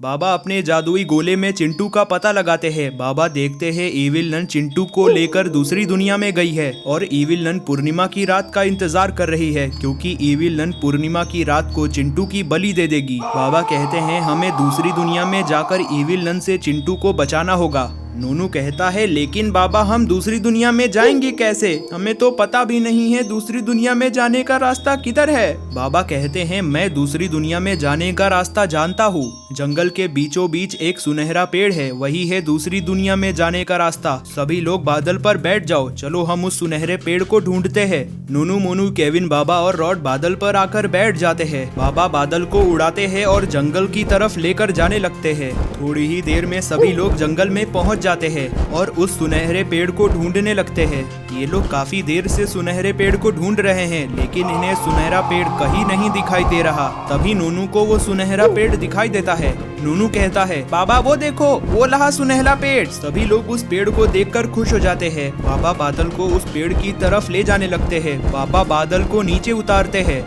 बाबा अपने जादुई गोले में चिंटू का पता लगाते हैं। बाबा देखते हैं इविल नन चिंटू को लेकर दूसरी दुनिया में गई है और इविल नन पूर्णिमा की रात का इंतजार कर रही है, क्योंकि इविल नन पूर्णिमा की रात को चिंटू की बलि दे देगी। बाबा कहते हैं हमें दूसरी दुनिया में जाकर इविल नन से चिंटू को बचाना होगा। नूनू कहता है लेकिन बाबा हम दूसरी दुनिया में जाएंगे कैसे, हमें तो पता भी नहीं है दूसरी दुनिया में जाने का रास्ता किधर है। बाबा कहते हैं मैं दूसरी दुनिया में जाने का रास्ता जानता हूँ। जंगल के बीचों बीच एक सुनहरा पेड़ है, वही है दूसरी दुनिया में जाने का रास्ता। सभी लोग बादल पर बैठ जाओ, चलो हम उस सुनहरे पेड़ को ढूंढते हैं। नूनू मोनू केविन बाबा और रॉड बादल पर आकर बैठ जाते हैं। बाबा बादल को उड़ाते हैं और जंगल की तरफ लेकर जाने लगते हैं। थोड़ी ही देर में सभी लोग जंगल में पहुंच जाते हैं और उस सुनहरे पेड़ को ढूंढने लगते हैं। ये लोग काफी देर से सुनहरे पेड़ को ढूंढ रहे हैं, लेकिन इन्हें सुनहरा पेड़ कहीं नहीं दिखाई दे रहा। तभी नूनू को वो सुनहरा पेड़ दिखाई देता है। नूनू कहता है बाबा वो देखो, वो रहा सुनहरा पेड़। सभी लोग उस पेड़ को देखकर खुश हो जाते हैं। बाबा बादल को उस पेड़ की तरफ ले जाने लगते हैं। बाबा बादल को नीचे उतारते हैं।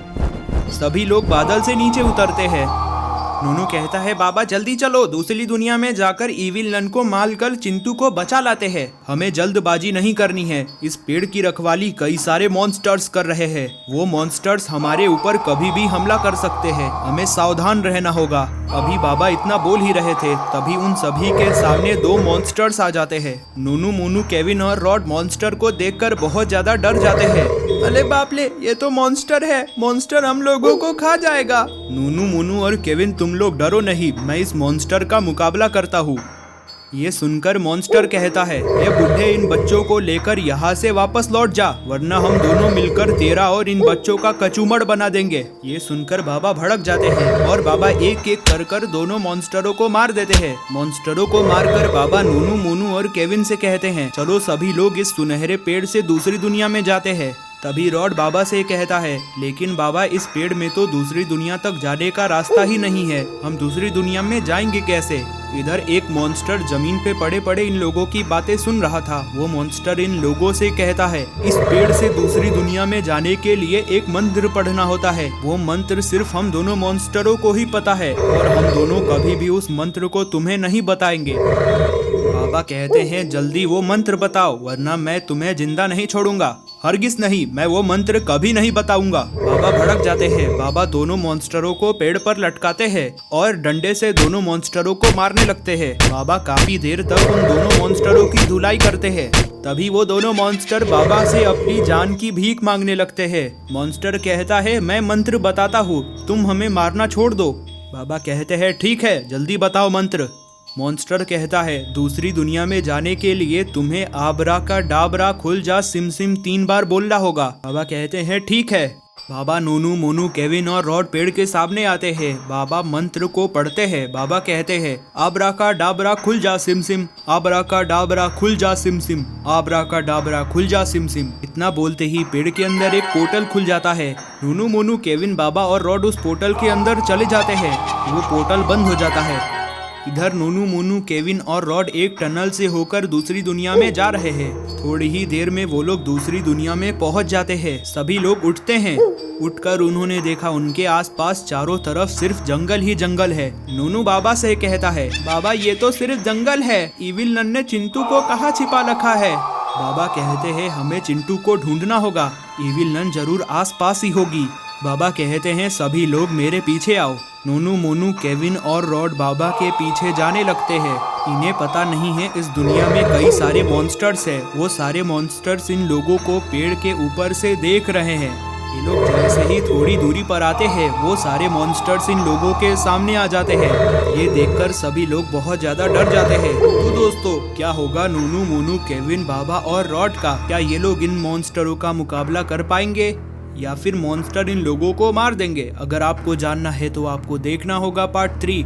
सभी लोग बादल से नीचे उतरते हैं। नूनू कहता है बाबा जल्दी चलो, दूसरी दुनिया में जाकर इविल नन को मारकर चिंटू को बचा लाते हैं। हमें जल्दबाजी नहीं करनी है, इस पेड़ की रखवाली कई सारे मॉन्स्टर्स कर रहे हैं। वो मॉन्स्टर्स हमारे ऊपर कभी भी हमला कर सकते हैं, हमें सावधान रहना होगा। अभी बाबा इतना बोल ही रहे थे, तभी उन सभी के सामने दो मॉन्स्टर्स आ जाते हैं। नूनू मोनू केविन और रॉड मॉन्स्टर को देखकर बहुत ज्यादा डर जाते हैं। अरे बाप ले, ये तो मॉन्स्टर है, मॉन्स्टर हम लोगों को खा जाएगा। नूनू मोनू और केविन तुम लोग डरो नहीं, मैं इस मॉन्स्टर का मुकाबला करता हूँ। ये सुनकर मॉन्स्टर कहता है ये बुढ़े, इन बच्चों को लेकर यहाँ से वापस लौट जा, वरना हम दोनों मिलकर तेरा और इन बच्चों का कचूमड़ बना देंगे। ये सुनकर बाबा भड़क जाते हैं और बाबा एक एक कर दोनों मॉन्स्टरों को मार देते हैं। मॉन्स्टरों को मारकर बाबा नूनू मोनू और केविन से कहते हैं चलो सभी लोग इस सुनहरे पेड़ से दूसरी दुनिया में जाते हैं। तभी रॉड बाबा से कहता है लेकिन बाबा इस पेड़ में तो दूसरी दुनिया तक जाने का रास्ता ही नहीं है, हम दूसरी दुनिया में जाएंगे कैसे। इधर एक मॉन्स्टर जमीन पे पड़े पड़े इन लोगों की बातें सुन रहा था। वो मॉन्स्टर इन लोगों से कहता है इस पेड़ से दूसरी दुनिया में जाने के लिए एक मंत्र पढ़ना होता है। वो मंत्र सिर्फ हम दोनों मॉन्स्टरों को ही पता है और हम दोनों कभी भी उस मंत्र को तुम्हें नहीं बताएंगे। बाबा कहते हैं जल्दी वो मंत्र बताओ, वरना मैं तुम्हें जिंदा नहीं छोड़ूंगा। हरगिज नहीं, मैं वो मंत्र कभी नहीं बताऊंगा। बाबा भड़क जाते हैं। बाबा दोनों मॉन्स्टरों को पेड़ पर लटकाते हैं और डंडे से दोनों मॉन्स्टरों को मारने लगते हैं। बाबा काफी देर तक उन दोनों मॉन्स्टरों की धुलाई करते हैं। तभी वो दोनों मॉन्स्टर बाबा से अपनी जान की भीख मांगने लगते हैं। मॉन्स्टर कहता है मैं मंत्र बताता हूँ, तुम हमें मारना छोड़ दो। बाबा कहते हैं ठीक है, जल्दी बताओ मंत्र। मॉन्स्टर कहता है दूसरी दुनिया में जाने के लिए तुम्हें आबरा का डाबरा खुल जा सिम सिम 3 बार बोलना होगा। बाबा कहते हैं ठीक है। बाबा नूनू मोनू केविन और रॉड पेड़ के सामने आते हैं। बाबा मंत्र को पढ़ते हैं। बाबा कहते हैं आबरा का डाबरा खुल जा सिम सिम, आबरा का डाबरा खुल जा सिम सिम, आबरा का डाबरा खुल जा सिम सिम। इतना बोलते ही पेड़ के अंदर एक पोर्टल खुल जाता है। नूनू मोनू केविन बाबा और रॉड उस पोर्टल के अंदर चले जाते हैं। वो पोर्टल बंद हो जाता है। इधर नूनू मोनू केविन और रॉड एक टनल से होकर दूसरी दुनिया में जा रहे हैं। थोड़ी ही देर में वो लोग दूसरी दुनिया में पहुंच जाते हैं। सभी लोग उठते हैं। उठकर उन्होंने देखा उनके आसपास चारों तरफ सिर्फ जंगल ही जंगल है। नूनू बाबा से कहता है बाबा ये तो सिर्फ जंगल है, इविल नन ने चिंटू को कहाँ छिपा रखा है। बाबा कहते हैं हमें चिंटू को ढूंढना होगा, इविल नन जरूर आस पास ही होगी। बाबा कहते हैं सभी लोग मेरे पीछे आओ। नूनू मोनू केविन और रॉड बाबा के पीछे जाने लगते हैं। इन्हें पता नहीं है इस दुनिया में कई सारे मॉन्स्टर्स हैं। वो सारे मॉन्स्टर्स इन लोगों को पेड़ के ऊपर से देख रहे हैं। ये लोग जैसे ही थोड़ी दूरी पर आते हैं वो सारे मॉन्स्टर्स इन लोगों के सामने आ जाते हैं। ये देखकर सभी लोग बहुत ज्यादा डर जाते हैं। तो दोस्तों क्या होगा नूनू मोनू केविन बाबा और रॉड का? क्या ये लोग इन मॉन्स्टरों का मुकाबला कर पाएंगे या फिर मॉन्स्टर इन लोगों को मार देंगे? अगर आपको जानना है तो आपको देखना होगा पार्ट 3।